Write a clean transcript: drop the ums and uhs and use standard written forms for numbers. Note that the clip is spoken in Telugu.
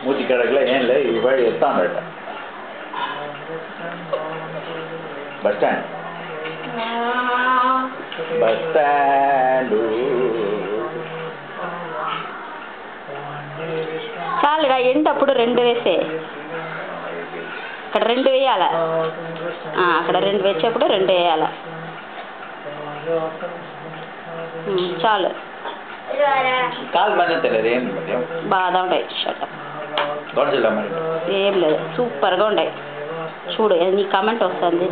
మూతి కడగలే ఏం లే ఇవాడు చెప్తాను బస్ స్టాండ్ బస్ స్టాండ్ చాలుగా ఎంటప్పుడు 2 వేసే అక్కడ 2 వేయాల అక్కడ 2 వేసేప్పుడు 2 వేయాల చాలు కాలు పని తెలియదు ఏం బాగా ఉంటాయి షర్ట్ మరి ఏం లేదు సూపర్గా ఉంటాయి చూడు నీ కామెంట్ వస్తుంది